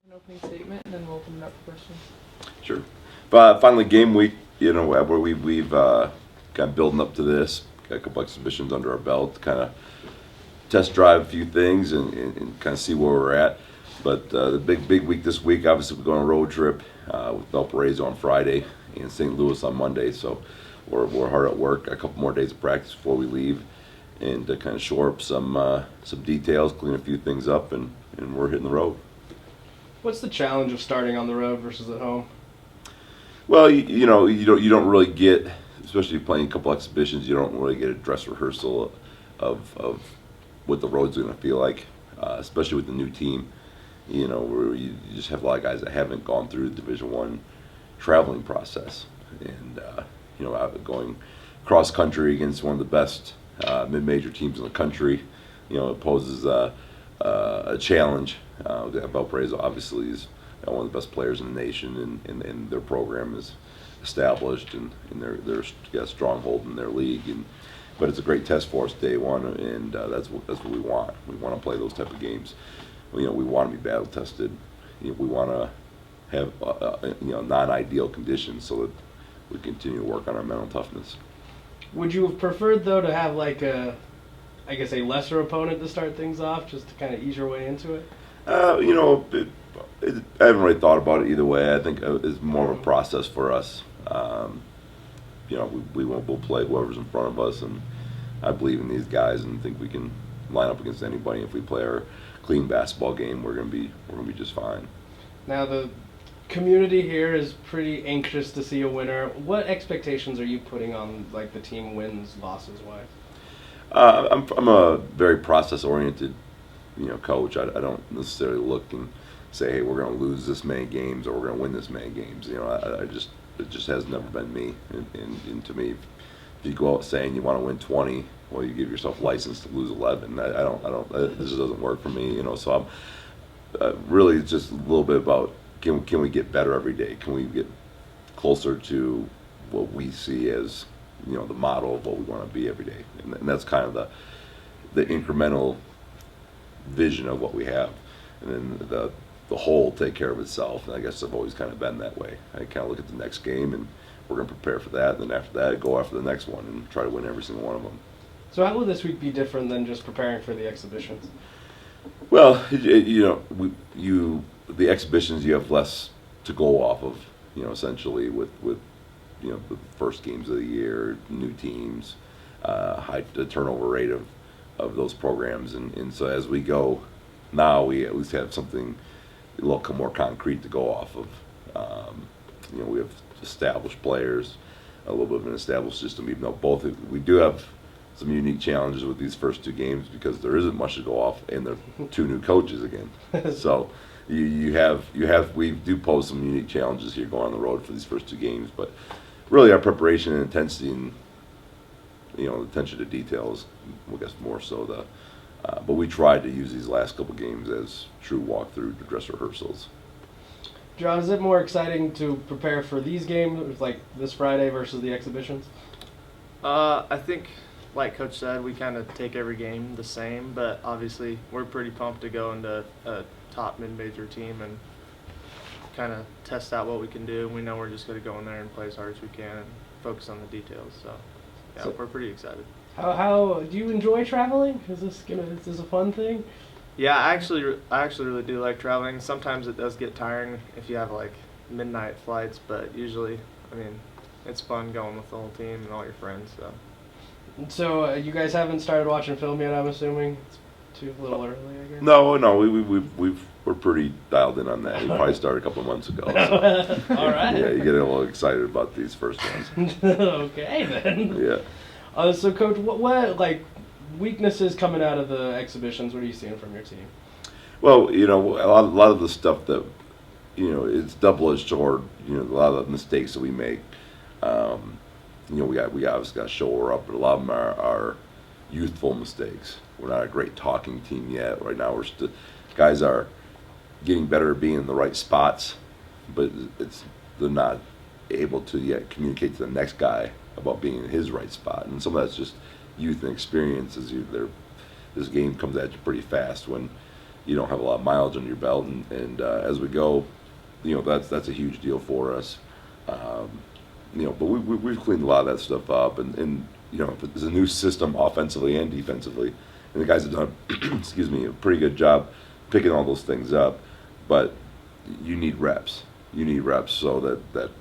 An opening statement, and then we'll open it up for questions. Sure. But finally, game week. Where we've kind of building up to this. Got a couple exhibitions under our belt, kind of test drive a few things and kind of see where we're at. But the big week this week, obviously, we're going on a road trip with Valparaiso on Friday and St. Louis on Monday. So we're hard at work. A couple more days of practice before we leave, and to kind of shore up some details, clean a few things up, and we're hitting the road. What's the challenge of starting on the road versus at home? Well, you don't really get, especially playing a couple exhibitions, you don't really get a dress rehearsal of what the road's going to feel like, especially with the new team. Where you just have a lot of guys that haven't gone through the Division One traveling process, and going cross country against one of the best mid-major teams in the country, it poses a challenge. Valparaiso obviously is one of the best players in the nation, and their program is established, and they're got a stronghold in their league. But it's a great test for us day one, and that's what we want. We want to play those type of games. We want to be battle tested. We want to have non-ideal conditions so that we continue to work on our mental toughness. Would you have preferred, though, to have a lesser opponent to start things off, just to kind of ease your way into it? I haven't really thought about it either way. I think it's more of a process for us. We'll play whoever's in front of us, and I believe in these guys and think we can line up against anybody. If we play our clean basketball game, we're gonna be just fine. Now, the community here is pretty anxious to see a winner. What expectations are you putting on the team wins, losses wise? I'm a very process oriented coach. I don't necessarily look and say, hey, we're going to lose this many games or we're going to win this many games. It just has never been me. And to me, if you go out saying you want to win 20, well, you give yourself license to lose 11. This doesn't work for me. So I'm really it's just a little bit about can we get better every day? Can we get closer to what we see as the model of what we want to be every day? And that's kind of the incremental vision of what we have, and then the whole take care of itself. And I guess I've always kind of been that way. I kind of look at the next game, and we're going to prepare for that, and then after that, go after the next one and try to win every single one of them. So how will this week be different than just preparing for the exhibitions? Well, the exhibitions you have less to go off of, essentially with the first games of the year, new teams, the turnover rate of those programs, and so as we go now, we at least have something a little more concrete to go off of. We have established players, a little bit of an established system, even though we do have some unique challenges with these first two games because there isn't much to go off, and there are two new coaches again. So we do pose some unique challenges here going on the road for these first two games, but really our preparation and intensity and attention to details, I guess more so but we tried to use these last couple games as true walkthrough dress rehearsals. John, is it more exciting to prepare for these games, like this Friday, versus the exhibitions? I think, like Coach said, we kind of take every game the same, but obviously we're pretty pumped to go into a top mid-major team and kind of test out what we can do. We know we're just going to go in there and play as hard as we can and focus on the details. So we're pretty excited. How do you enjoy traveling? Is this a fun thing? Yeah, I actually really do like traveling. Sometimes it does get tiring if you have midnight flights, but usually, it's fun going with the whole team and all your friends. So you guys haven't started watching film yet, I'm assuming? It's a little early, I guess. No, we're pretty dialed in on that. We probably started a couple of months ago. So. All right. Yeah, you get a little excited about these first ones. Okay then. Yeah. So Coach, what weaknesses coming out of the exhibitions? What are you seeing from your team? Well, a lot of the stuff that it's double-edged sword. A lot of the mistakes that we make. We obviously got to show her up, but a lot of them are youthful mistakes. We're not a great talking team yet. Right now, guys are getting better at being in the right spots, but they're not able to yet communicate to the next guy about being in his right spot. And some of that's just youth and experience. This game comes at you pretty fast when you don't have a lot of mileage under your belt, and as we go, that's a huge deal for us. But we've cleaned a lot of that stuff up, and it's a new system offensively and defensively, and the guys have done, excuse me, a pretty good job picking all those things up. But you need reps. You need reps so that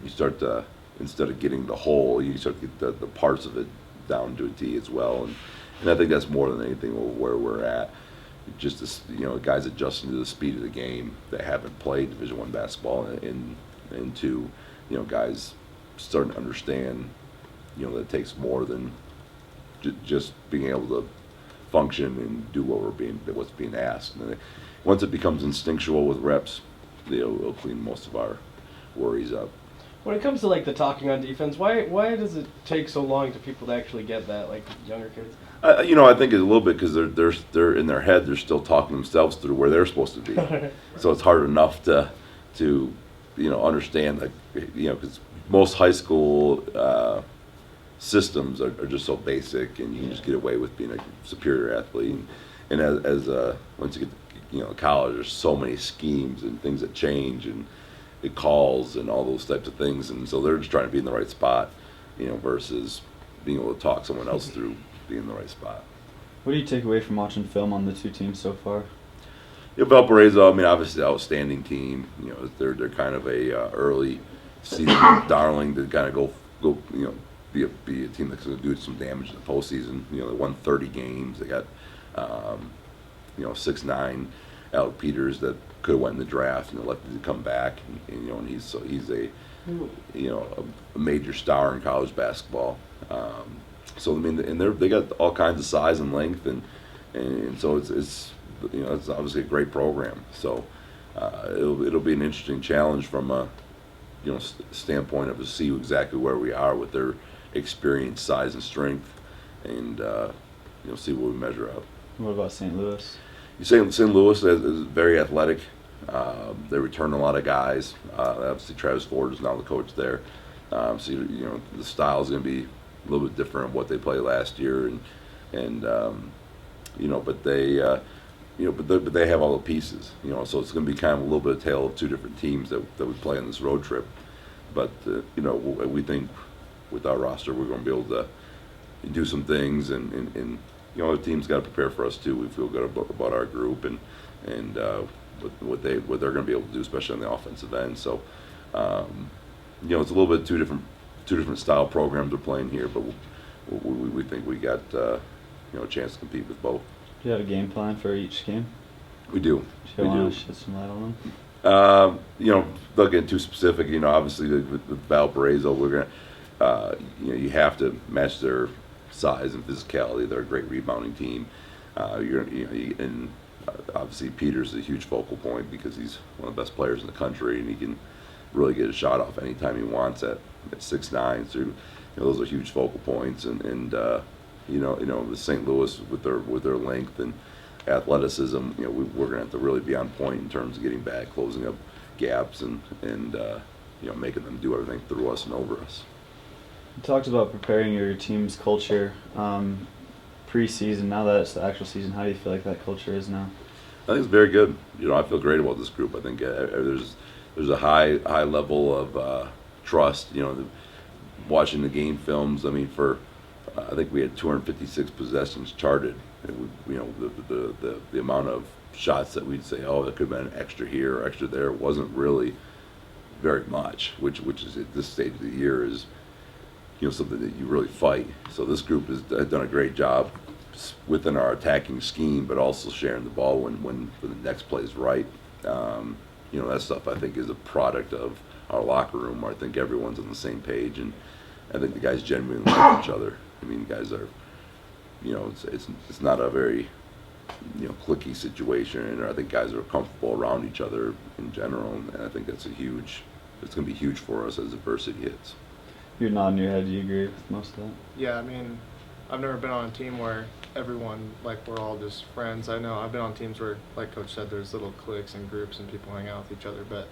you start to, instead of getting the whole, you start to get the parts of it down to a T as well. And I think that's more than anything where we're at. Just this, guys adjusting to the speed of the game that haven't played Division I basketball, and two, guys starting to understand, that it takes more than just being able to function and do what's being asked. And then once it becomes instinctual with reps, it'll clean most of our worries up. When it comes to like the talking on defense, why does it take so long to people to actually get that, like younger kids? I think it's a little bit because they're in their head, they're still talking themselves through where they're supposed to be. So it's hard enough to understand, because most high school systems are just so basic, and you can just get away with being a superior athlete. And as once you get to college, there's so many schemes and things that change, and it calls and all those types of things, and so they're just trying to be in the right spot, versus being able to talk someone else through being in the right spot. What do you take away from watching film on the two teams so far? Valparaiso, obviously outstanding team. They're kind of a early season darling to kind of go be a team that's going to do some damage in the postseason. They won 30 games. They got 6'9" Alec Peters that could have went in the draft and elected to come back, and he's a major star in college basketball. And they got all kinds of size and length, and so it's obviously a great program. So it'll be an interesting challenge from a standpoint of to see exactly where we are with their experience, size, and strength, and see where we measure up. What about St. Louis? St. Louis is very athletic. They return a lot of guys. Obviously, Travis Ford is now the coach there. So the style is going to be a little bit different of what they played last year, but they have all the pieces. So it's going to be kind of a little bit of tale of two different teams that we play on this road trip. But we think with our roster we're going to be able to do some things, and the team's got to prepare for us too. We feel good about our group and what they're going to be able to do, especially on the offensive end. So it's a little bit two different style programs we're playing here, but we think we got a chance to compete with both. Do you have a game plan for each game? We do. Do you want to shed some light on them? Not getting too specific. Obviously with Valparaiso, we're gonna, you have to match their size and physicality. They're a great rebounding team. Obviously Peters is a huge focal point because he's one of the best players in the country, and he can really get a shot off anytime he wants at 6'9". So those are huge focal points, and the St. Louis with their length and athleticism, we're going to have to really be on point in terms of getting back, closing up gaps, and making them do everything through us and over us. You talked about preparing your team's culture pre-season. Now that it's the actual season, how do you feel like that culture is now? I think it's very good. I feel great about this group. I think there's a high level of trust. Watching the game films. I think we had 256 possessions charted. The amount of shots that we'd say, oh, that could have been an extra here or extra there, wasn't really very much. Which is at this stage of the year is something that you really fight. So this group has done a great job within our attacking scheme, but also sharing the ball when the next play is right. That stuff I think is a product of our locker room, where I think everyone's on the same page, and I think the guys genuinely like each other. Guys are, it's not a very, cliquey situation, and I think guys are comfortable around each other in general, and I think it's going to be huge for us as adversity hits. You're nodding your head. Do you agree with most of that? Yeah, I've never been on a team where everyone, we're all just friends. I know I've been on teams where, like Coach said, there's little cliques and groups and people hang out with each other, but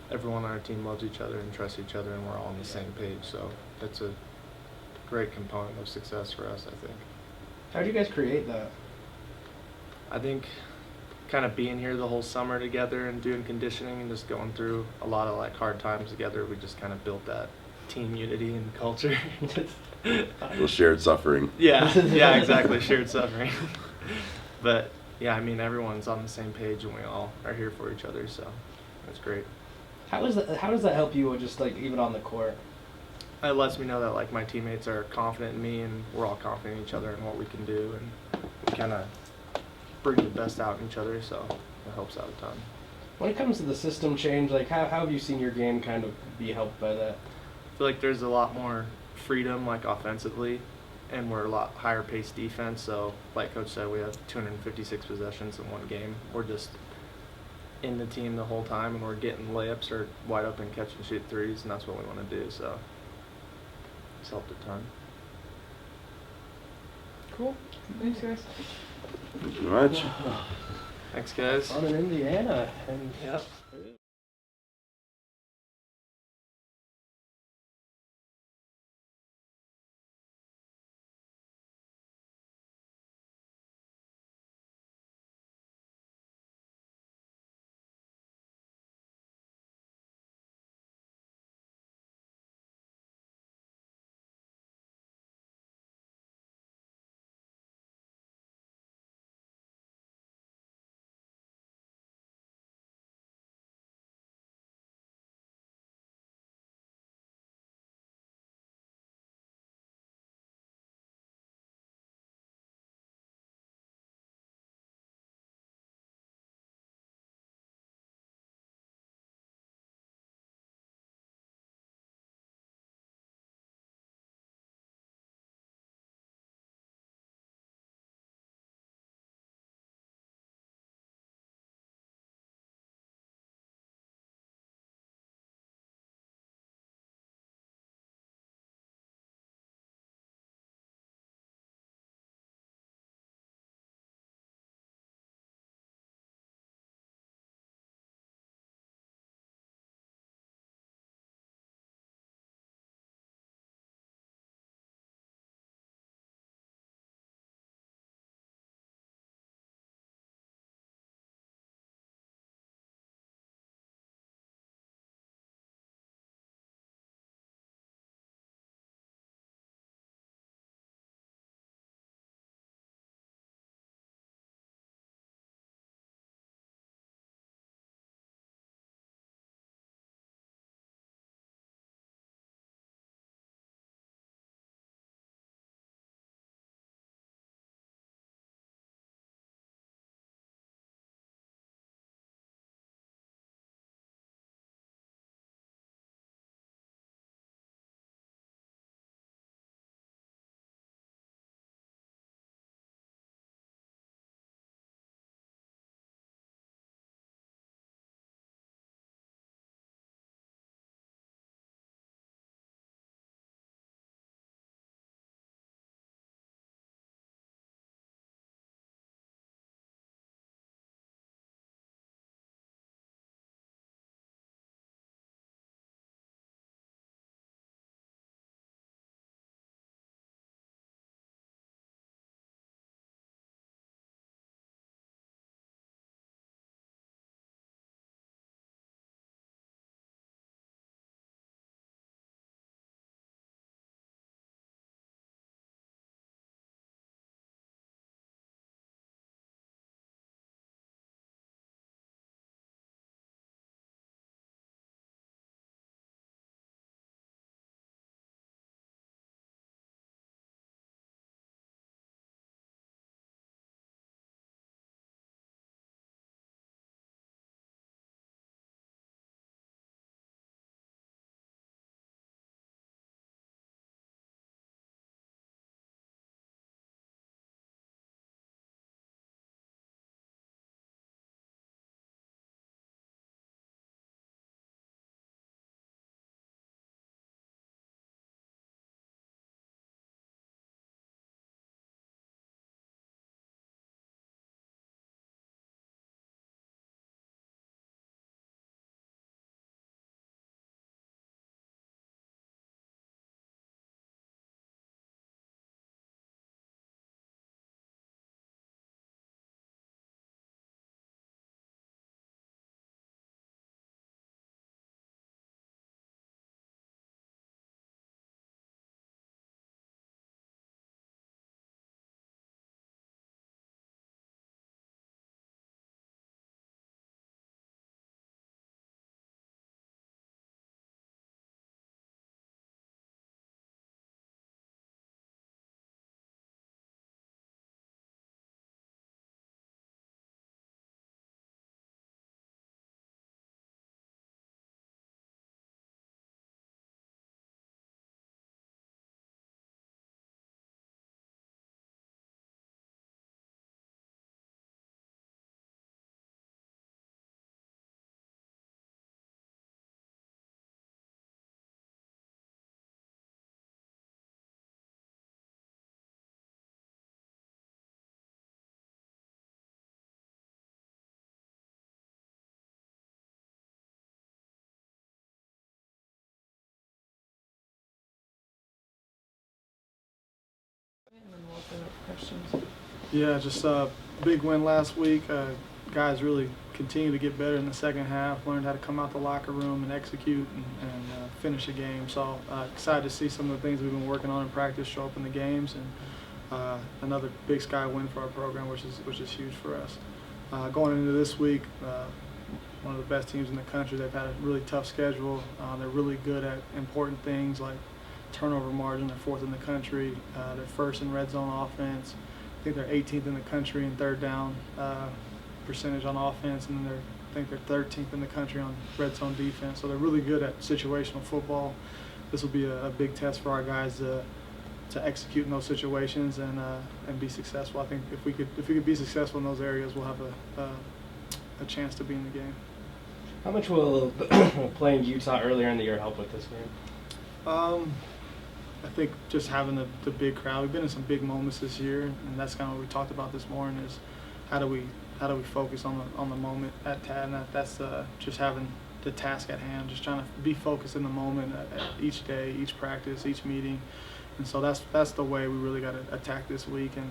everyone on our team loves each other and trusts each other, and we're all on the same page. So that's a great component of success for us, I think. How do you guys create that? I think kind of being here the whole summer together and doing conditioning and just going through a lot of like hard times together, we just kind of built that team unity and culture. Little shared suffering. Yeah, yeah, exactly. Shared suffering. But yeah, I mean, everyone's on the same page and we all are here for each other, so that's great. How does that help you, just like even on the court? It lets me know that like my teammates are confident in me and we're all confident in each other and what we can do, and we kind of bring the best out in each other, so it helps out a ton. When it comes to the system change, like how have you seen your game kind of be helped by that? I feel like there's a lot more freedom like offensively, and we're a lot higher paced defense, so like Coach said, we have 256 possessions in one game. We're just in the team the whole time and we're getting layups or wide open catch and shoot threes, and that's what we want to do, so it's helped a ton. Cool. Thanks, guys. Thank you very much. Thanks, guys. Fun in Indiana, and Yep. open up for questions. Yeah, just a big win last week. Guys really continue to get better in the second half, learned how to come out the locker room and execute and finish a game. So excited to see some of the things we've been working on in practice show up in the games, and another Big Sky win for our program, which is huge for us. Going into this week, one of the best teams in the country. They've had a really tough schedule. They're really good at important things like turnover margin. They're fourth in the country. They're first in red zone offense. I think they're 18th in the country in third down percentage on offense, and then I think they're 13th in the country on red zone defense. So they're really good at situational football. This will be a big test for our guys to execute in those situations and be successful. I think if we could be successful in those areas, we'll have a chance to be in the game. How much will playing Utah earlier in the year help with this game? I think just having the big crowd. We've been in some big moments this year, and that's kind of what we talked about this morning. Is how do we focus on the moment at TAD, and that's just having the task at hand, just trying to be focused in the moment at each day, each practice, each meeting. And so that's the way we really got to attack this week. And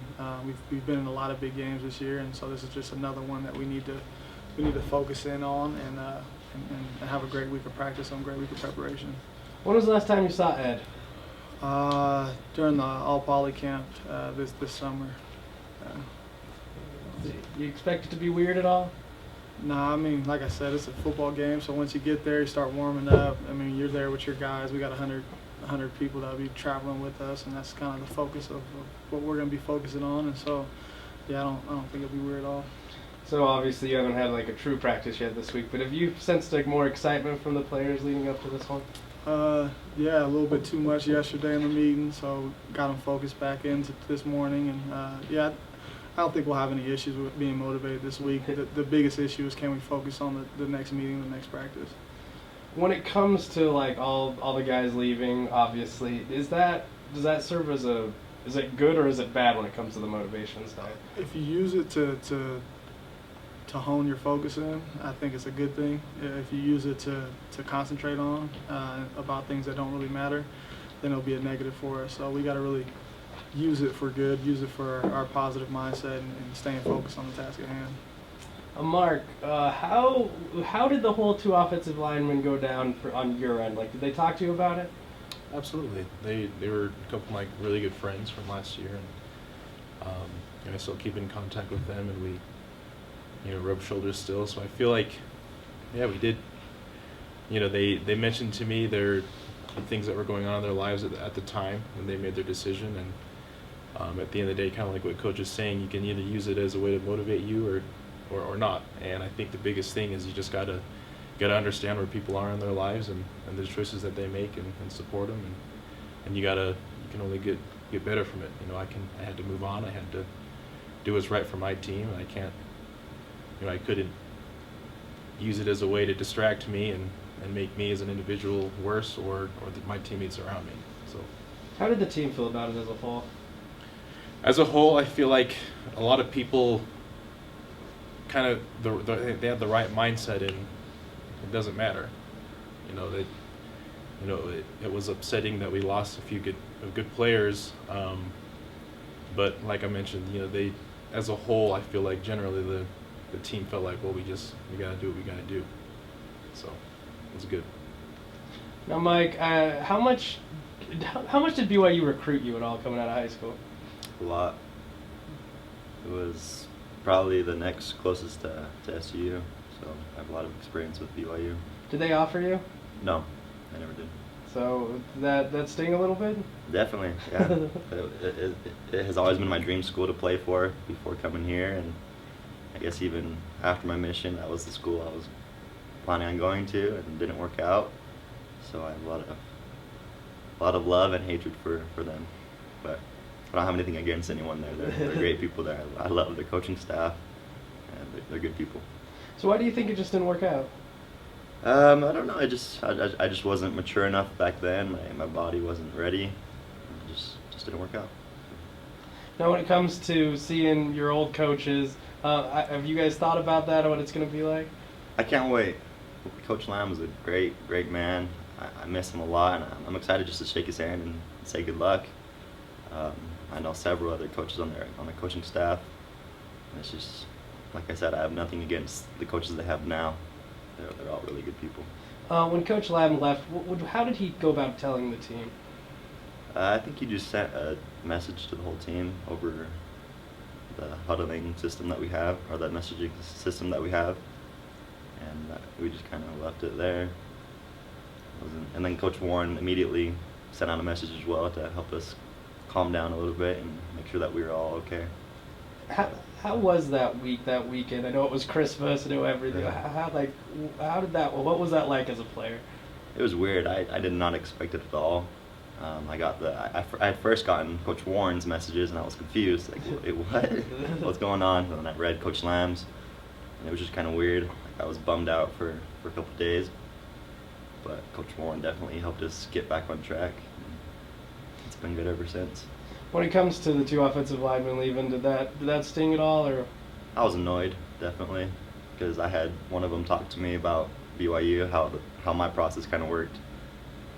we've been in a lot of big games this year, and so this is just another one that we need to focus in on and have a great week of practice and a great week of preparation. When was the last time you saw Ed? During the All Poly camp this summer. You expect it to be weird at all? Nah, I mean, like I said, it's a football game, so once you get there, you start warming up. I mean, you're there with your guys. We got 100 people that will be traveling with us, and that's kind of the focus of what we're going to be focusing on. And so, yeah, I don't think it'll be weird at all. So obviously you haven't had like a true practice yet this week, but have you sensed like more excitement from the players leading up to this one? Yeah, a little bit too much yesterday in the meeting, so got them focused back into this morning. And yeah, I don't think we'll have any issues with being motivated this week. The biggest issue is can we focus on the next meeting, the next practice. When it comes to like all the guys leaving, obviously, does that serve as is it good or is it bad when it comes to the motivation side? If you use it to hone your focus in, I think it's a good thing. If you use it to concentrate on about things that don't really matter, then it'll be a negative for us. So we got to really use it for good, use it for our positive mindset and staying focused on the task at hand. Mark, how did the whole two offensive linemen go down on your end? Like, did they talk to you about it? Absolutely. They were a couple of my really good friends from last year, and I still keep in contact with them, and we rub shoulders still. So I feel like, yeah, we did. They mentioned to me the things that were going on in their lives at the time when they made their decision, and at the end of the day, kind of like what Coach is saying, you can either use it as a way to motivate you or not. And I think the biggest thing is you just gotta understand where people are in their lives and the choices that they make and support them, and you can only get better from it. I had to move on. I had to do what's right for my team, and I can't. I couldn't use it as a way to distract me and make me as an individual worse or my teammates around me. So, how did the team feel about it as a whole? As a whole, I feel like a lot of people kind of they have the right mindset in it doesn't matter. It was upsetting that we lost a few good players, but like I mentioned, they as a whole, I feel like generally the team felt like, well, we gotta do what we gotta do. So it was good. Now, Mike, how much did BYU recruit you at all coming out of high school? A lot. It was probably the next closest to SU, so I have a lot of experience with BYU. Did they offer you? No, I never did. So that sting a little bit? Definitely, yeah. It has always been my dream school to play for before coming here, and I guess even after my mission, that was the school I was planning on going to, and it didn't work out. So I have a lot of love and hatred for them, but I don't have anything against anyone there. They're great people there. I love their coaching staff, and they're good people. So why do you think it just didn't work out? I don't know. I just wasn't mature enough back then. My body wasn't ready. It just didn't work out. Now, when it comes to seeing your old coaches, have you guys thought about that, or what it's going to be like? I can't wait. Coach Lamb was a great man. I miss him a lot, and I'm excited just to shake his hand and say good luck. I know several other coaches on the coaching staff. And it's just, like I said, I have nothing against the coaches they have now. They're all really good people. When Coach Lavin left, how did he go about telling the team? I think he just sent a message to the whole team over the huddling system that we have, or the messaging system that we have, and we just kind of left it there. And then Coach Warren immediately sent out a message as well to help us calm down a little bit and make sure that we were all okay. How was that weekend? I know it was Christmas. I know everything. Yeah. How did that? What was that like as a player? It was weird. I did not expect it at all. I had first gotten Coach Warren's messages and I was confused. Like, wait, what? What's going on? And then I read Coach Lamb's, and it was just kind of weird. Like, I was bummed out for a couple of days, but Coach Warren definitely helped us get back on track. It's been good ever since. When it comes to the two offensive linemen leaving, did that sting at all, or? I was annoyed, definitely, because I had one of them talk to me about BYU, how my process kind of worked,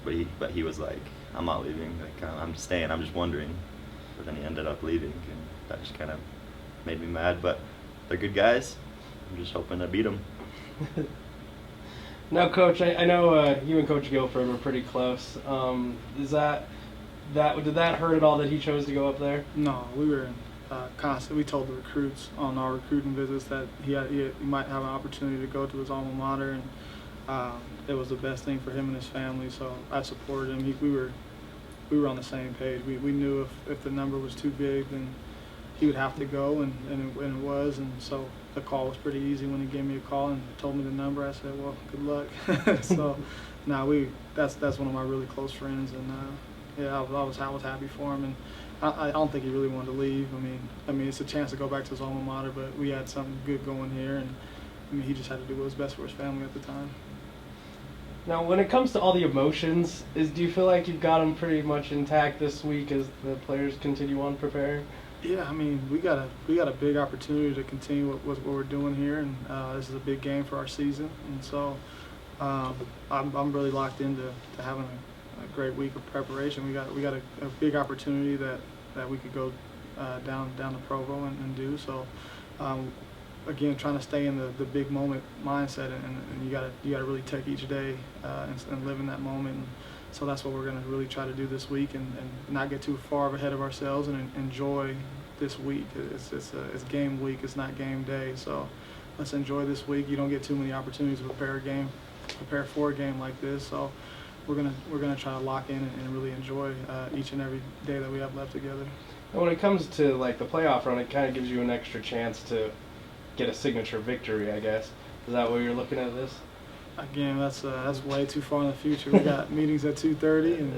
but he was like, I'm not leaving, like, I'm staying, I'm just wondering. But then he ended up leaving, and that just kind of made me mad. But they're good guys. I'm just hoping to beat them. Now, Coach, I know you and Coach Guilford were pretty close. Did that hurt at all that he chose to go up there? No, we were in constant. We told the recruits on our recruiting visits that he might have an opportunity to go to his alma mater, and it was the best thing for him and his family. So I supported him. We were on the same page. We knew if the number was too big, then he would have to go, and it was. And so the call was pretty easy when he gave me a call and told me the number. I said, well, good luck. So now that's one of my really close friends, and yeah, I was happy for him, and I don't think he really wanted to leave. I mean, it's a chance to go back to his alma mater, but we had something good going here, and I mean, he just had to do what was best for his family at the time. Now, when it comes to all the emotions, do you feel like you've got them pretty much intact this week as the players continue on preparing? Yeah, I mean, we got a big opportunity to continue what we're doing here, and this is a big game for our season, and so I'm really locked into having a great week of preparation. We got a big opportunity that we could go down to Provo and do. So again, trying to stay in the big moment mindset, and you gotta really take each day and live in that moment. And so that's what we're gonna really try to do this week, and not get too far ahead of ourselves, and enjoy this week. It's game week. It's not game day. So let's enjoy this week. You don't get too many opportunities to prepare for a game like this. So we're gonna try to lock in and really enjoy each and every day that we have left together. And when it comes to like the playoff run, it kind of gives you an extra chance to get a signature victory, I guess. Is that what you're looking at this? Again, that's way too far in the future. We got meetings at 2:30, and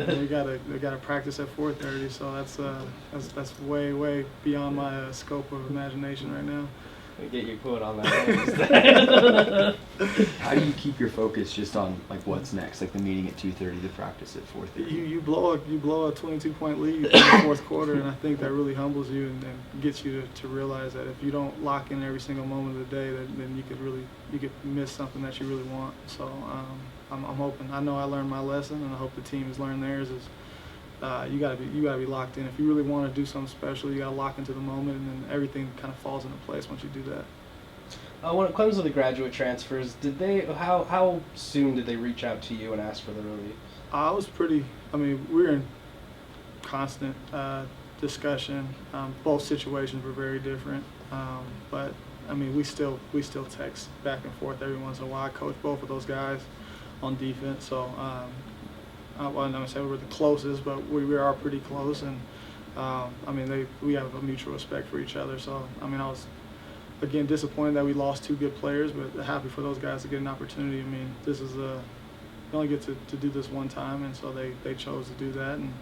we gotta practice at 4:30. So that's way beyond my scope of imagination right now. Get you put on that list. How do you keep your focus just on like what's next, like the meeting at 2:30, the practice at 4:30? You blow a 22-point lead in the fourth quarter, and I think that really humbles you and gets you to realize that if you don't lock in every single moment of the day, then you could miss something that you really want. So I'm hoping. I know I learned my lesson, and I hope the team has learned theirs. You gotta be locked in. If you really want to do something special, you gotta lock into the moment, and then everything kind of falls into place once you do that. When it comes to the graduate transfers, how soon did they reach out to you and ask for the release? We were in constant discussion. Both situations were very different, but I mean, we still text back and forth every once in a while. I coach both of those guys on defense, so. I'm not gonna say we're the closest, but we are pretty close, and we have a mutual respect for each other. So I was again disappointed that we lost two good players, but happy for those guys to get an opportunity. I mean, this is you only get to do this one time, and so they chose to do that. And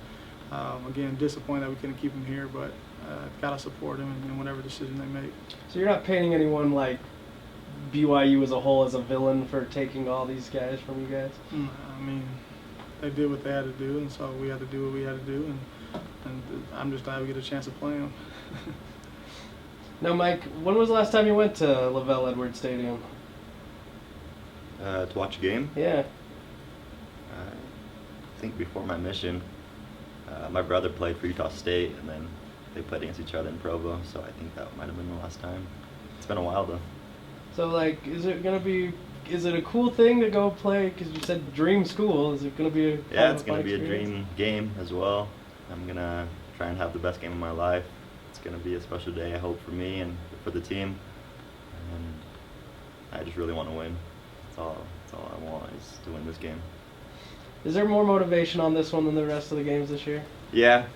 again, disappointed that we couldn't keep them here, but gotta support them in whatever decision they make. So you're not painting anyone like BYU as a whole as a villain for taking all these guys from you guys? I mean, they did what they had to do, and so we had to do what we had to do, and I'm just glad we get a chance to play them. Now, Mike, when was the last time you went to Lavelle Edwards Stadium? To watch a game? Yeah. I think before my mission, my brother played for Utah State, and then they played against each other in Provo, so I think that might have been the last time. It's been a while though. So like, is it a cool thing to go play? Because you said dream school. Is it gonna be a Yeah, it's fun gonna be a experience? dream game as well. I'm gonna try and have the best game of my life. It's gonna be a special day, I hope, for me and for the team. And I just really want to win. That's all I want is to win this game. Is there more motivation on this one than the rest of the games this year? Yeah,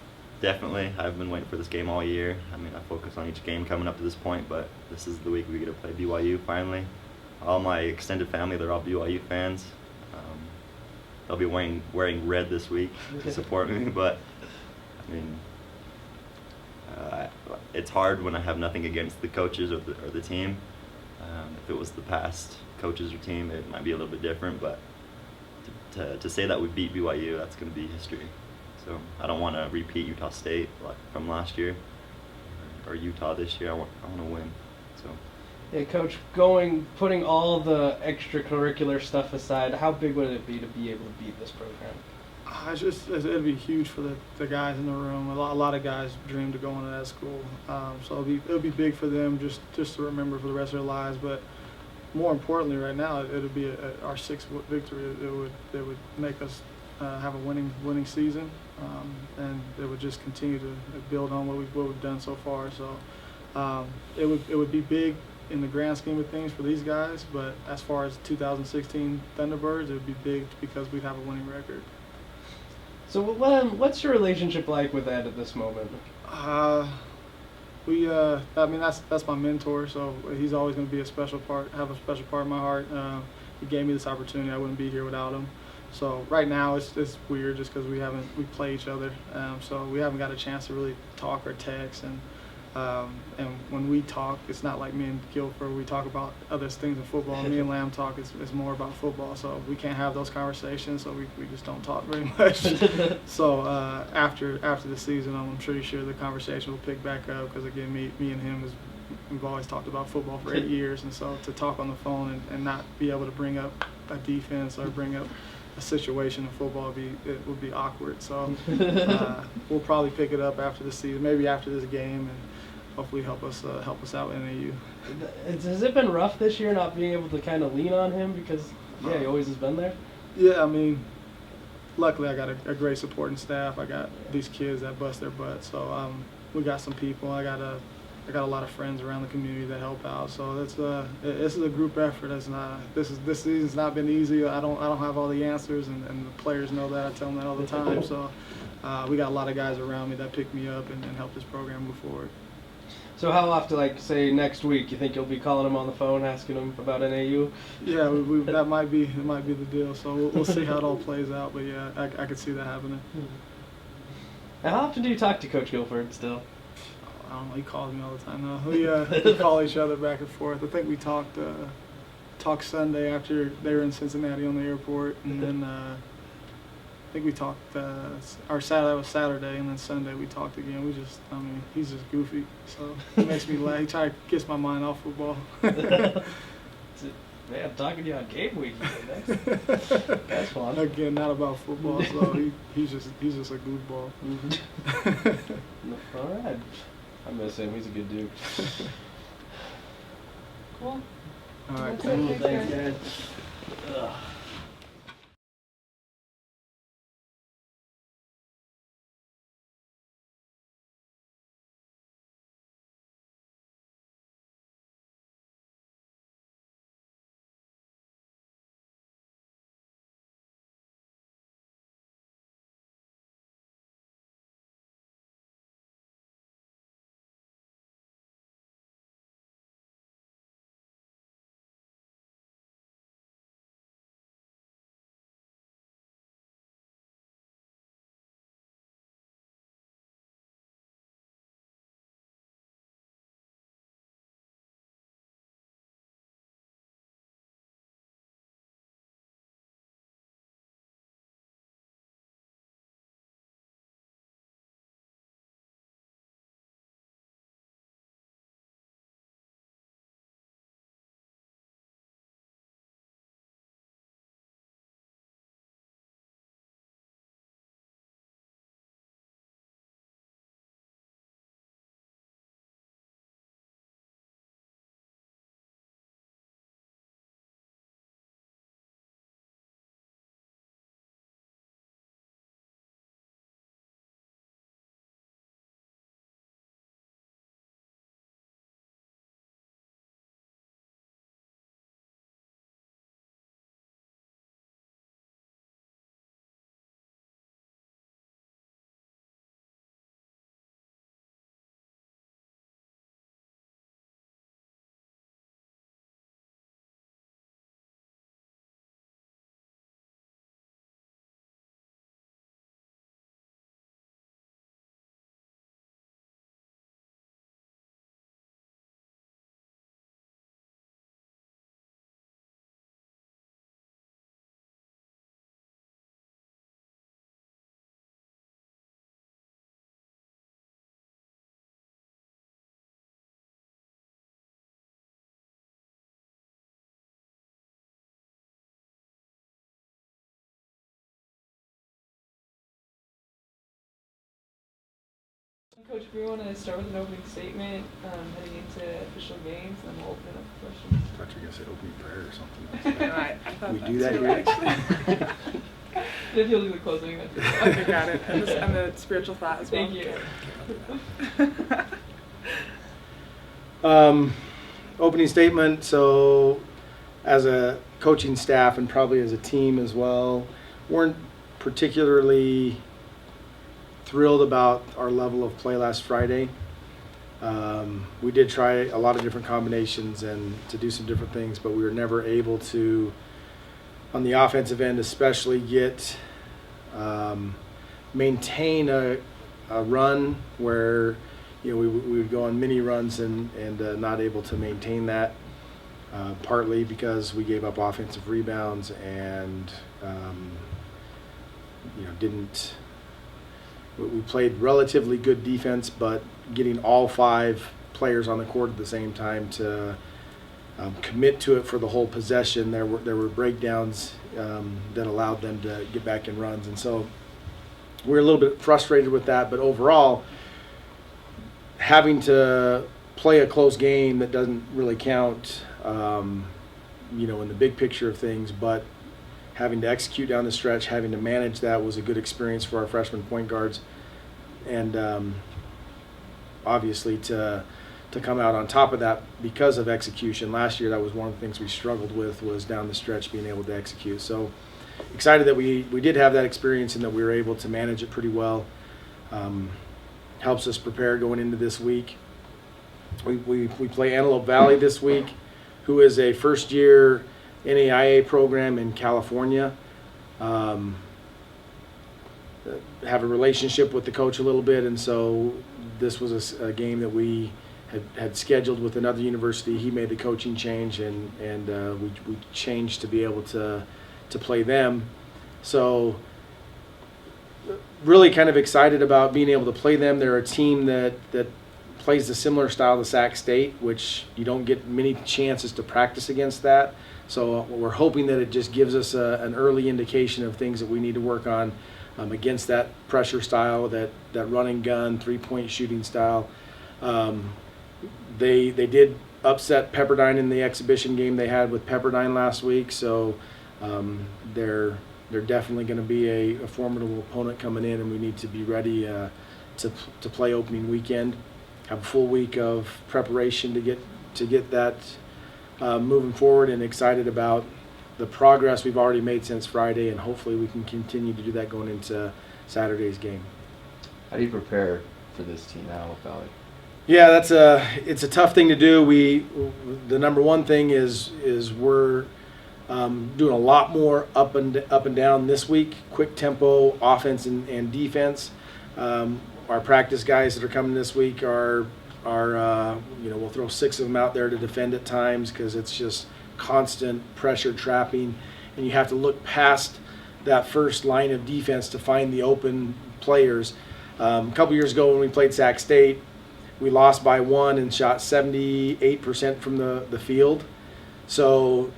definitely. I've been waiting for this game all year. I mean, I focus on each game coming up to this point, but this is the week we get to play BYU finally. All my extended family, they're all BYU fans. They'll be wearing red this week to support me, but I mean, it's hard when I have nothing against the coaches or the team. If it was the past coaches or team, it might be a little bit different, but to say that we beat BYU, that's going to be history. So I don't want to repeat Utah State like from last year or Utah this year. I want to win. So. Yeah, Coach, putting all the extracurricular stuff aside, how big would it be to be able to beat this program? It'd be huge for the guys in the room. A lot of guys dream to go into that school, so it'll be big for them just to remember for the rest of their lives. But more importantly, right now, it'll be our sixth victory. It would make us have a winning season, and it would just continue to build on what we've done so far. So it would be big in the grand scheme of things for these guys, but as far as 2016 Thunderbirds, it would be big because we have a winning record. So what's your relationship like with Ed at this moment? I mean, that's my mentor, so he's always going to be have a special part in my heart. He gave me this opportunity. I wouldn't be here without him. So right now it's weird just because we play each other, so we haven't got a chance to really talk or text. And when we talk, it's not like me and Guilford. We talk about other things in football. Me and Lamb talk is more about football. So we can't have those conversations. So we just don't talk very much. So after the season, I'm pretty sure the conversation will pick back up because again, me and him we've always talked about football for 8 years, and so to talk on the phone and not be able to bring up a defense or bring up a situation in football would be awkward. So we'll probably pick it up after the season, maybe after this game, and hopefully help us out in AU. Has it been rough this year not being able to kind of lean on him because he always has been there? Yeah, I mean, luckily I got a great supporting staff. I got these kids that bust their butts. So we got some people. I got a lot of friends around the community that help out. So this is a group effort. This season's not been easy. I don't have all the answers, and the players know that. I tell them that all the time. So we got a lot of guys around me that pick me up and help this program move forward. So how often, like say next week, you think you'll be calling him on the phone, asking him about NAU? Yeah, that might be the deal. So we'll see how it all plays out. But yeah, I could see that happening. And how often do you talk to Coach Guilford still? I don't know. He calls me all the time now. We call each other back and forth. I think we talked Sunday after they were in Cincinnati on the airport, and then I think we talked our Saturday, and then Sunday we talked again. He's just goofy, so it makes me laugh. He tries to get my mind off football. Man, I'm talking to you on game week. That's fun. Again, not about football, so he's just a goofball. All right. I miss him. He's a good dude. Cool. All right. That's it. Thanks, Thanks, guys. guys. Ugh. Coach, if we want to start with an opening statement heading into official games, then we'll open it up for questions. I thought you were going to say opening prayer or something. I thought We that do that too, here? actually. If you'll do the closing, that's Okay, got it. And the spiritual thought as well. Thank you. Opening statement. So, as a coaching staff and probably as a team as well, weren't particularly thrilled about our level of play last Friday. We did try a lot of different combinations and to do some different things, but we were never able to, on the offensive end especially, maintain a run where we would go on mini runs and not able to maintain that, partly because we gave up offensive rebounds and we played relatively good defense, but getting all 5 players on the court at the same time to commit to it for the whole possession, there were breakdowns that allowed them to get back in runs, and so we're a little bit frustrated with that. But overall, having to play a close game that doesn't really count, in the big picture of things, but having to execute down the stretch, having to manage that was a good experience for our freshman point guards, and obviously to come out on top of that because of execution. Last year, that was one of the things we struggled with, was down the stretch being able to execute. So excited that we did have that experience and that we were able to manage it pretty well. Helps us prepare going into this week. We play Antelope Valley this week, who is a first-year NAIA program in California. Have a relationship with the coach a little bit, and so this was a game that we had scheduled with another university. He made the coaching change, and we changed to be able to play them. So really kind of excited about being able to play them. They're a team that plays a similar style to Sac State, which you don't get many chances to practice against that. So we're hoping that it just gives us an early indication of things that we need to work on against that pressure style, that running gun, three-point shooting style. They did upset Pepperdine in the exhibition game they had with Pepperdine last week, so they're definitely going to be a formidable opponent coming in, and we need to be ready to play opening weekend. Have a full week of preparation to get that moving forward, and excited about the progress we've already made since Friday, and hopefully we can continue to do that going into Saturday's game. How do you prepare for this team, Antelope Valley? Yeah, it's a tough thing to do. The number one thing is we're doing a lot more up and down this week, quick tempo offense and defense. Our practice guys that are coming this week are we'll throw 6 of them out there to defend at times because it's just constant pressure trapping, and you have to look past that first line of defense to find the open players. A couple years ago when we played Sac State, we lost by 1 and shot 78% from the field. So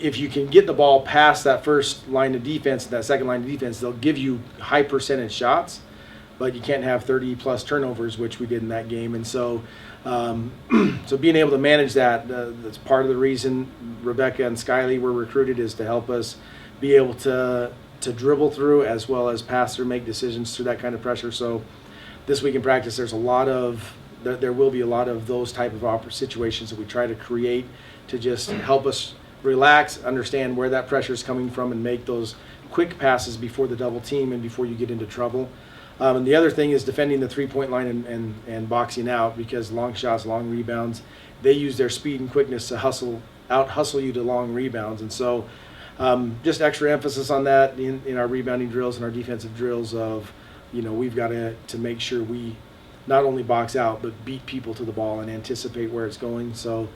if you can get the ball past that first line of defense and that second line of defense, they'll give you high percentage shots, but you can't have 30-plus turnovers, which we did in that game. And so so being able to manage that, that's part of the reason Rebecca and Skylie were recruited, is to help us be able to dribble through as well as pass through, make decisions through that kind of pressure. So this week in practice, there will be a lot of those type of situations that we try to create to just help us relax, understand where that pressure is coming from, and make those quick passes before the double team and before you get into trouble. And the other thing is defending the three-point line and boxing out, because long shots, long rebounds, they use their speed and quickness to out-hustle you to long rebounds. And so just extra emphasis on that in our rebounding drills and our defensive drills of, we've got to make sure we not only box out but beat people to the ball and anticipate where it's going. So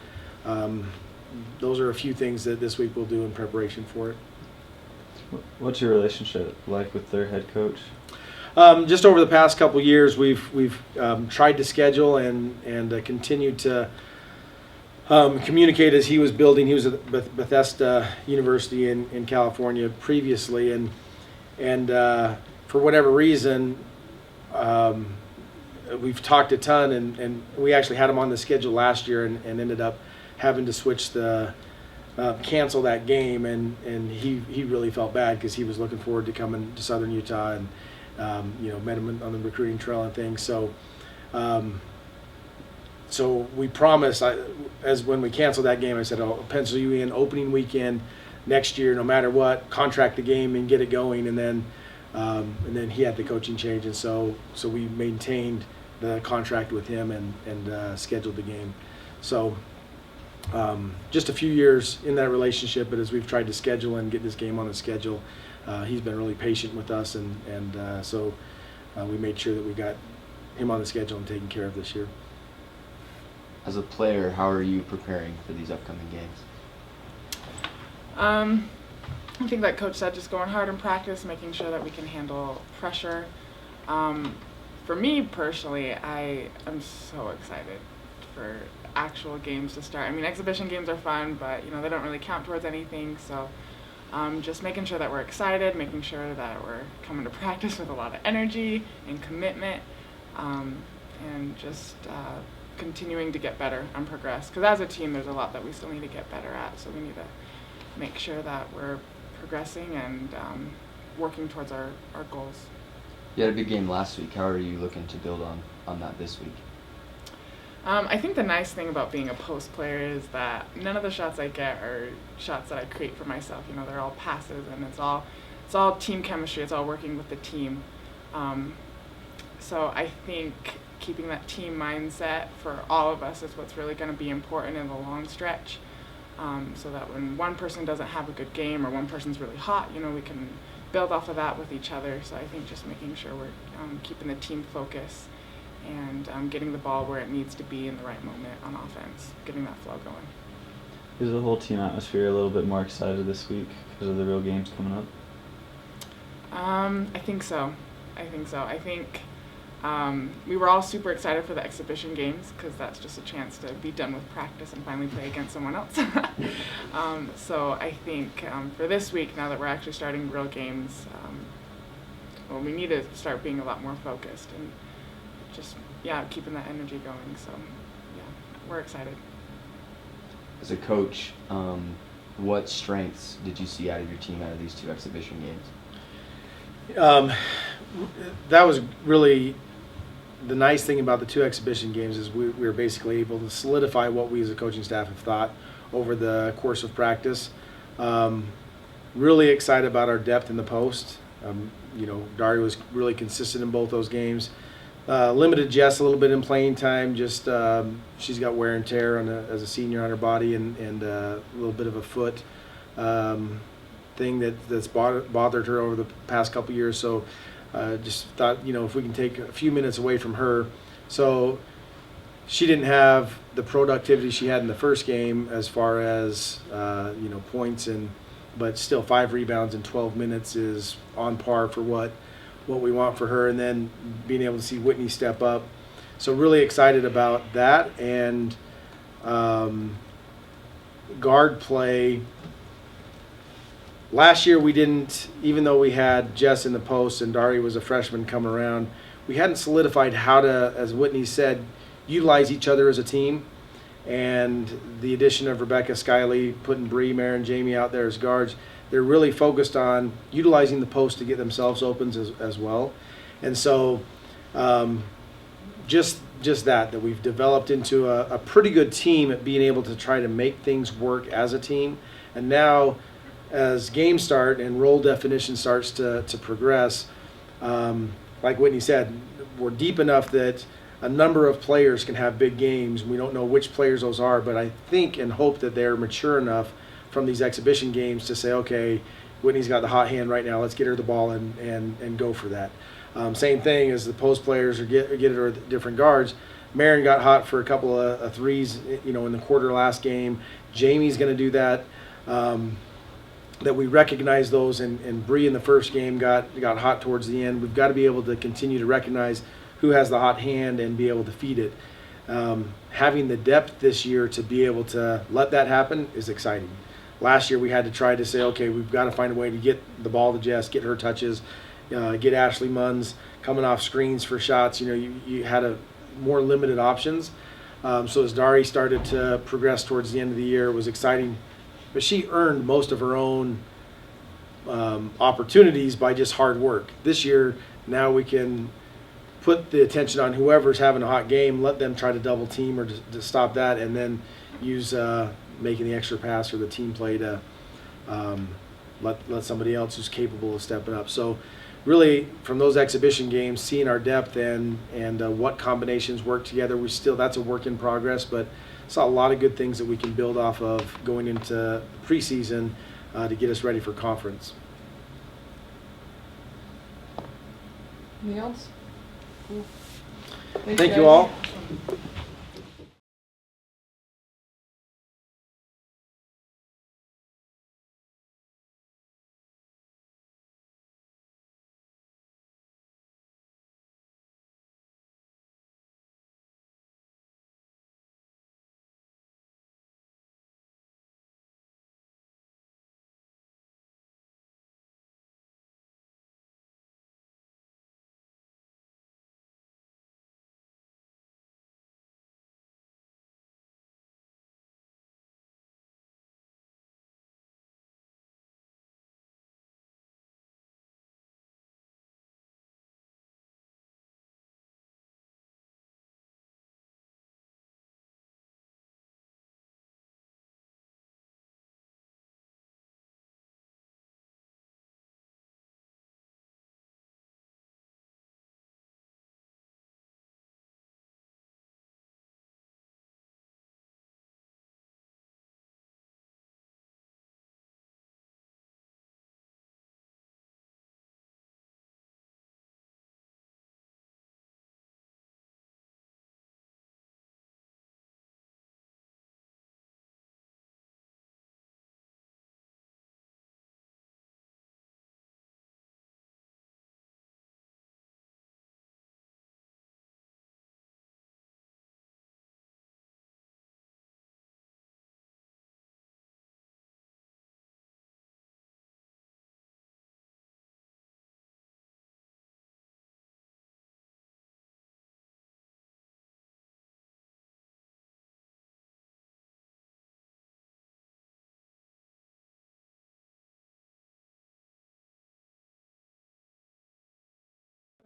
those are a few things that this week we'll do in preparation for it. What's your relationship like with their head coach? Just over the past couple years, we've tried to schedule and continued to communicate as he was building. He was at Bethesda University in California previously, and for whatever reason, we've talked a ton, and we actually had him on the schedule last year and ended up having to switch cancel that game, and he really felt bad because he was looking forward to coming to Southern Utah and met him on the recruiting trail and things. So so we promised, as when we canceled that game, I said, I'll pencil you in opening weekend next year, no matter what, contract the game and get it going. And then he had the coaching change, and so we maintained the contract with him and scheduled the game. So just a few years in that relationship, but as we've tried to schedule and get this game on the schedule, he's been really patient with us, and so we made sure that we got him on the schedule and taken care of this year. As a player, how are you preparing for these upcoming games? I think like Coach said, just going hard in practice, making sure that we can handle pressure. For me personally, I am so excited for actual games to start. I mean, exhibition games are fun, but they don't really count towards anything. So just making sure that we're excited, making sure that we're coming to practice with a lot of energy and commitment, and just continuing to get better and progress. Because as a team, there's a lot that we still need to get better at. So we need to make sure that we're progressing and working towards our goals. You had a big game last week. How are you looking to build on that this week? I think the nice thing about being a post player is that none of the shots I get are shots that I create for myself. They're all passes, and it's all team chemistry. It's all working with the team. So I think keeping that team mindset for all of us is what's really going to be important in the long stretch. So that when one person doesn't have a good game or one person's really hot, we can build off of that with each other. So I think just making sure we're keeping the team focus and getting the ball where it needs to be in the right moment on offense, getting that flow going. Is the whole team atmosphere a little bit more excited this week because of the real games coming up? I think so. I think we were all super excited for the exhibition games because that's just a chance to be done with practice and finally play against someone else. So I think for this week, now that we're actually starting real games, we need to start being a lot more focused and just, keeping that energy going. So, we're excited. As a coach, what strengths did you see out of your team out of these two exhibition games? That was really the nice thing about the two exhibition games is we were basically able to solidify what we as a coaching staff have thought over the course of practice. Really excited about our depth in the post. Dari was really consistent in both those games. Limited Jess a little bit in playing time. Just she's got wear and tear as a senior on her body and a little bit of a foot thing that's bothered her over the past couple years. So just thought, if we can take a few minutes away from her. So she didn't have the productivity she had in the first game as far as, points, but still 5 rebounds in 12 minutes is on par for what we want for her. And then being able to see Whitney step up. So really excited about that. And guard play. Last year we didn't, even though we had Jess in the post and Dari was a freshman coming around, we hadn't solidified how to, as Whitney said, utilize each other as a team. And the addition of Rebecca Skiley, putting Bree, Maren, Jamie out there as guards, they're really focused on utilizing the post to get themselves opens as well. And so just that we've developed into a pretty good team at being able to try to make things work as a team. And now, as games start and role definition starts to progress, like Whitney said, we're deep enough that a number of players can have big games. We don't know which players those are, but I think and hope that they're mature enough from these exhibition games to say, okay, Whitney's got the hot hand right now, let's get her the ball and go for that. Same thing as the post players or get it or different guards. Maren got hot for a couple of threes, in the quarter last game. Jamie's going to do that. That we recognize those, and Bree in the first game got hot towards the end. We've got to be able to continue to recognize who has the hot hand and be able to feed it. Having the depth this year to be able to let that happen is exciting. Last year we had to try to say, okay, we've got to find a way to get the ball to Jess, get her touches, get Ashley Munns coming off screens for shots. You know, you had a more limited options. So as Dari started to progress towards the end of the year, it was exciting. But she earned most of her own opportunities by just hard work. This year, now we can put the attention on whoever's having a hot game, let them try to double team or to stop that, and then use making the extra pass or the team play to let somebody else who's capable of stepping up. So really, from those exhibition games, seeing our depth and what combinations work together, that's a work in progress, but saw a lot of good things that we can build off of going into preseason to get us ready for conference. Anything else? Cool. Thank Thanks, you guys. all.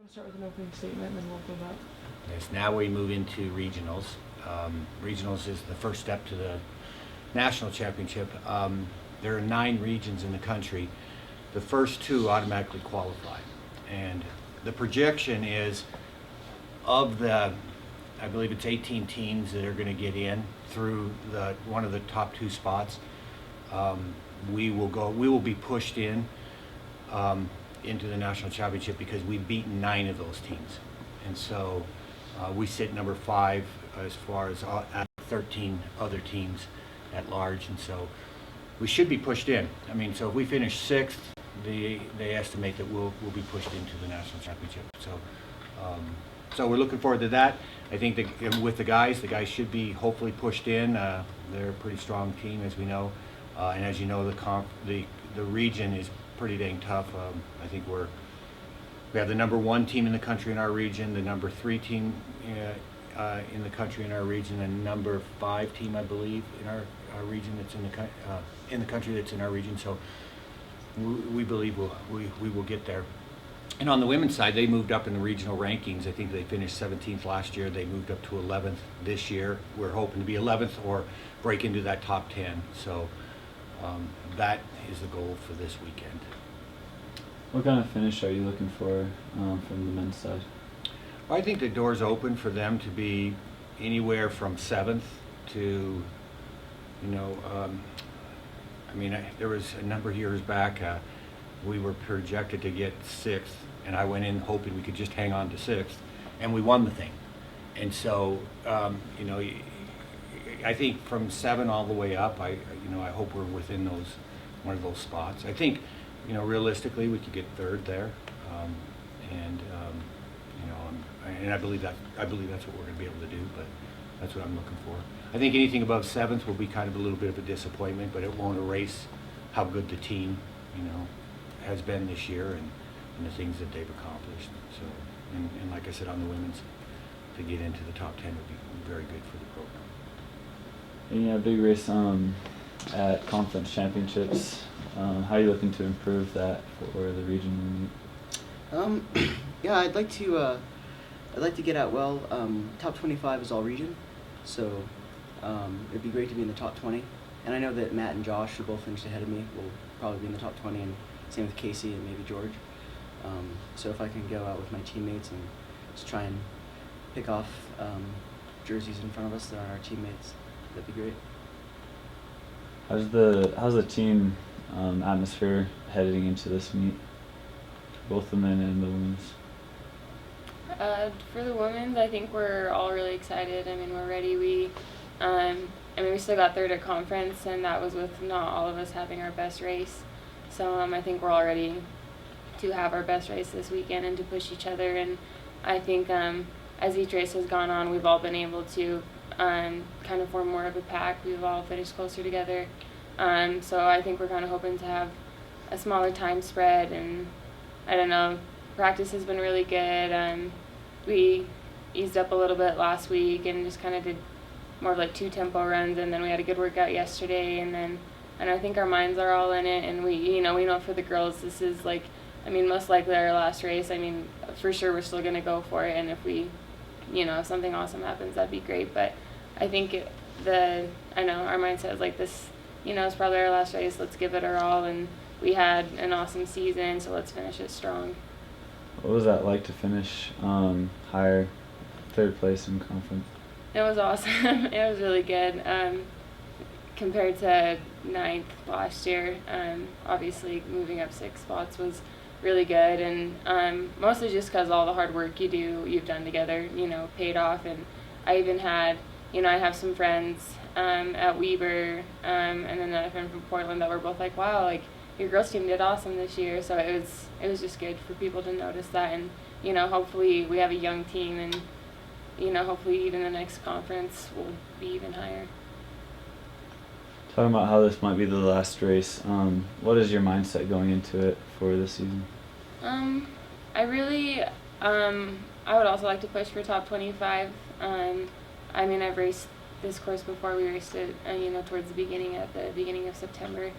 We'll start with an opening statement and then we'll open up. Yes, now we move into regionals. Regionals is the first step to the national championship. There are 9 regions in the country. The first 2 automatically qualify. And the projection is of the, I believe it's 18 teams that are going to get in through one of the top 2 spots. We will be pushed in into the national championship because we've beaten 9 of those teams. And so we sit number 5 as far as 13 other teams at large, and so we should be pushed in. I mean, so if we finish 6th, they estimate that we'll be pushed into the national championship. So we're looking forward to that. I think that with the guys should be hopefully pushed in. They're a pretty strong team, as we know, and as you know, the region is pretty dang tough. I think we have the number 1 team in the country in our region, the number 3 team in the country in our region, and number 5 team, I believe, in our region that's in the country that's in our region. So we believe we will get there. And on the women's side, they moved up in the regional rankings. I think they finished 17th last year. They moved up to 11th this year. We're hoping to be 11th or break into that top 10. So that is the goal for this weekend. What kind of finish are you looking for from the men's side? I think the door's open for them to be anywhere from 7th to, there was a number of years back, we were projected to get 6th, and I went in hoping we could just hang on to 6th, and we won the thing. And so, I think from 7 all the way up, I hope we're within one of those spots. I think, realistically, we could get 3rd there, and I believe that's what we're going to be able to do. But that's what I'm looking for. I think anything above 7th will be kind of a little bit of a disappointment, but it won't erase how good the team, has been this year and the things that they've accomplished. So and like I said, on the women's, to get into the top 10 would be very good for the program. And yeah, big race at conference championships. How are you looking to improve that for the regional meet? Yeah, I'd like to get out well. Top 25 is all region, so it'd be great to be in the top 20. And I know that Matt and Josh, who both finished ahead of me, will probably be in the top 20, and same with Casey and maybe George. So if I can go out with my teammates and just try and pick off jerseys in front of us that are our teammates, that'd be great. How's the team atmosphere heading into this meet? Both the men and the women's. For the women's, I think we're all really excited. I mean, we're ready. We still got third at conference, and that was with not all of us having our best race. So I think we're all ready to have our best race this weekend and to push each other. And I think as each race has gone on, we've all been able to kind of form more of a pack. We've all finished closer together. So I think we're kind of hoping to have a smaller time spread, and I don't know, practice has been really good. We eased up a little bit last week and just kind of did more of like 2 tempo runs, and then we had a good workout yesterday, and I think our minds are all in it, and we know for the girls this is like, I mean, most likely our last race. I mean, for sure we're still going to go for it, and if if something awesome happens, that'd be great. But I think our mindset is like this, it's probably our last race, let's give it our all, and we had an awesome season, so let's finish it strong. What was that like to finish higher, third place in conference? It was awesome. It was really good. Compared to 9th last year, obviously moving up 6 spots was really good, and mostly just because all the hard work you've done together, paid off. And I even had, I have some friends at Weber, and then another friend from Portland that were both like, wow, like your girls team did awesome this year. So it was just good for people to notice that, and hopefully we have a young team, and hopefully even the next conference will be even higher. Talking about how this might be the last race, what is your mindset going into it for this season? I would also like to push for top 25. I've raced this course before. We raced it, towards the beginning of September.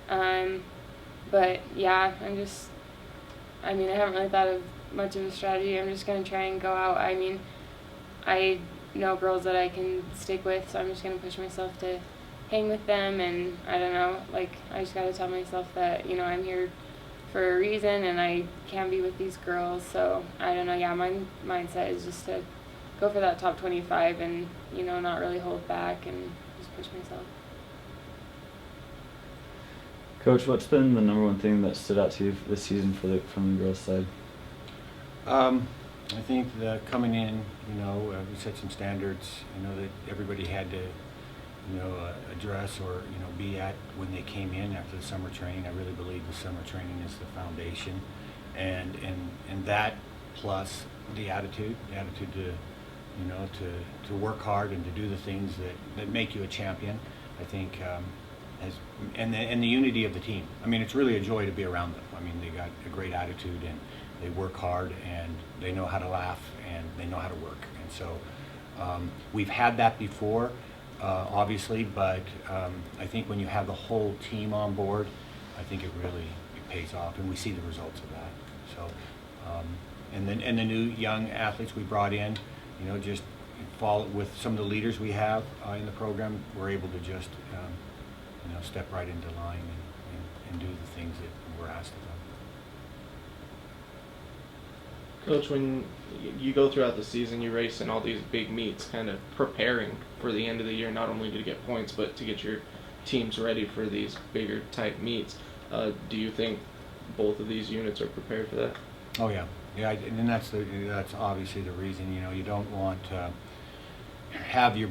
But yeah, I haven't really thought of much of a strategy. I'm just going to try and go out. I know girls that I can stick with, so I'm just going to push myself to hang with them, and I don't know, I just got to tell myself that, I'm here for a reason, and I can be with these girls. So I don't know, my mindset is just to go for that top 25 and, not really hold back and just push myself. Coach, what's been the number one thing that stood out to you this season from the girls' side? I think that coming in, we set some standards, that everybody had to, address or, be at when they came in after the summer training. I really believe the summer training is the foundation, and that plus the attitude to, to work hard and to do the things that make you a champion, I think, and the unity of the team. It's really a joy to be around them. They got a great attitude, and they work hard, and they know how to laugh, and they know how to work. And so we've had that before, obviously, but I think when you have the whole team on board, I think it pays off, and we see the results of that. So, and the new young athletes we brought in, just follow with some of the leaders we have in the program, we're able to just step right into line and do the things that we're asked of them. Coach, when you go throughout the season, you race in all these big meets, kind of preparing for the end of the year, not only to get points, but to get your teams ready for these bigger type meets. Do you think both of these units are prepared for that? Oh yeah, and that's obviously the reason. You don't want to have your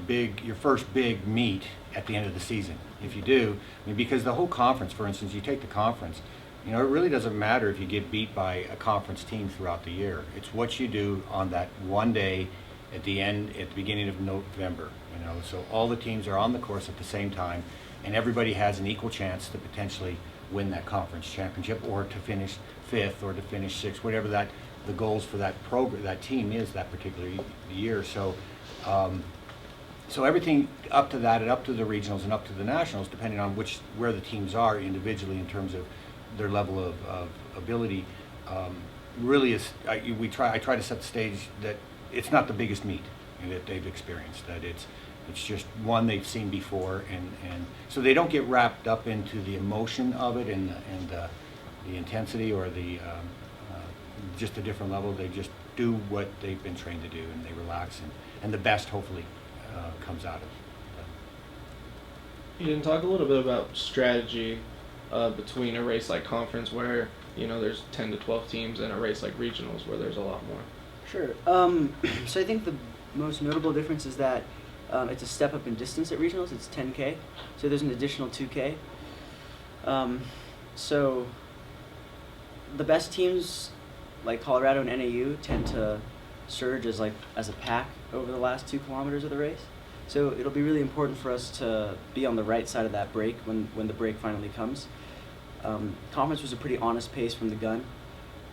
first big meet at the end of the season. If you do, because the whole conference, for instance, you take the conference. It really doesn't matter if you get beat by a conference team throughout the year. It's what you do on that one day at the beginning of November. So all the teams are on the course at the same time, and everybody has an equal chance to potentially win that conference championship, or to finish 5th, or to finish 6th, whatever that the goals for that program, that team is that particular year. So, so everything up to that and up to the regionals and up to the nationals, depending on where the teams are individually in terms of their level of ability, really is. I try to set the stage that it's not the biggest meet that they've experienced. That it's just one they've seen before, and so they don't get wrapped up into the emotion of it and the intensity or the just a different level. They just do what they've been trained to do, and they relax, and the best hopefully comes out of it. You can talk a little bit about strategy between a race like conference where there's 10 to 12 teams and a race like regionals where there's a lot more. Sure. So I think the most notable difference is that it's a step up in distance at regionals. It's 10K, so there's an additional 2K. So the best teams like Colorado and NAU tend to surge as a pack over the last 2 kilometers of the race. So it'll be really important for us to be on the right side of that break when the break finally comes. Conference was a pretty honest pace from the gun,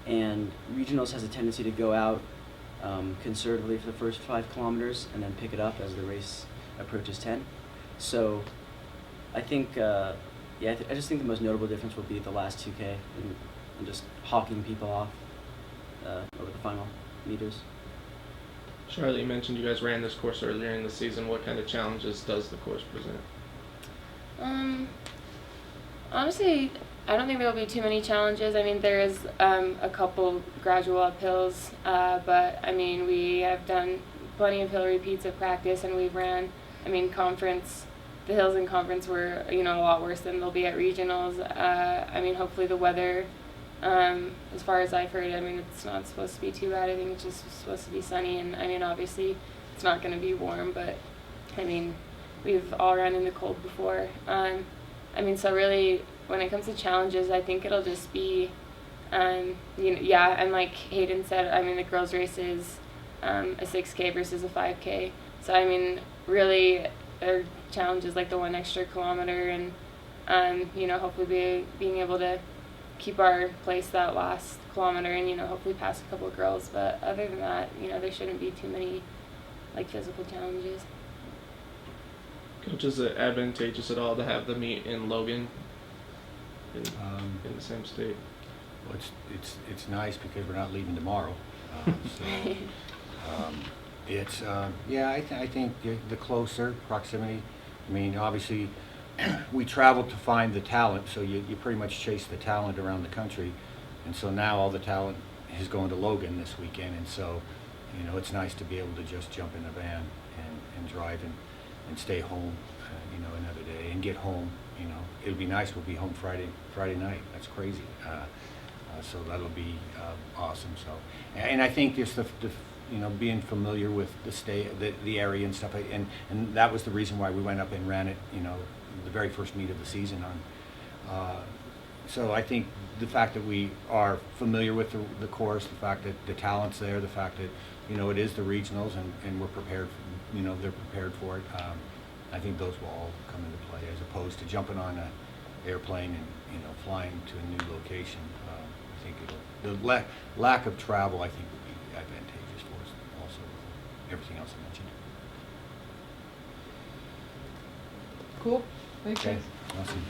and regionals has a tendency to go out conservatively for the first 5 kilometers and then pick it up as the race approaches 10. So I think, I just think the most notable difference will be the last 2K and just hawking people off over the final meters. Charlotte, you mentioned you guys ran this course earlier in the season. What kind of challenges does the course present? Honestly, I don't think there will be too many challenges. I mean, there is a couple gradual uphills, but I mean, we have done plenty of hill repeats of practice, and we've ran. I mean, conference, the hills in conference were a lot worse than they'll be at regionals. I mean, hopefully the weather, as far as I've heard, I mean, it's not supposed to be too bad. I think it's just supposed to be sunny, and I mean, obviously, it's not going to be warm, but I mean, we've all run in the cold before. I mean, so really, when it comes to challenges, I think it'll just be, and like Hayden said, I mean, the girls' race is a 6K versus a 5K. So, I mean, really, there are challenges like the 1 extra kilometer and, hopefully being able to keep our place that last kilometer and, hopefully pass a couple of girls. But other than that, there shouldn't be too many, like, physical challenges. Coach, is it advantageous at all to have the meet in Logan, in the same state? Well, it's nice because we're not leaving tomorrow. I think the closer proximity. I mean, obviously, we traveled to find the talent, so you pretty much chase the talent around the country, and so now all the talent is going to Logan this weekend, and so it's nice to be able to just jump in a van and drive and stay home, another day and get home. It'll be nice. We'll be home Friday night. That's crazy. So that'll be awesome. So, and I think just the being familiar with the state, the area and stuff, and that was the reason why we went up and ran it. The very first meet of the season on. So I think the fact that we are familiar with the course, the fact that the talent's there, the fact that it is the regionals and we're prepared. They're prepared for it. I think those will all come into play as opposed to jumping on an airplane and flying to a new location. I think the lack of travel, I think, would be advantageous for us. Also, everything else I mentioned. Cool. Thanks, Okay. guys. Awesome.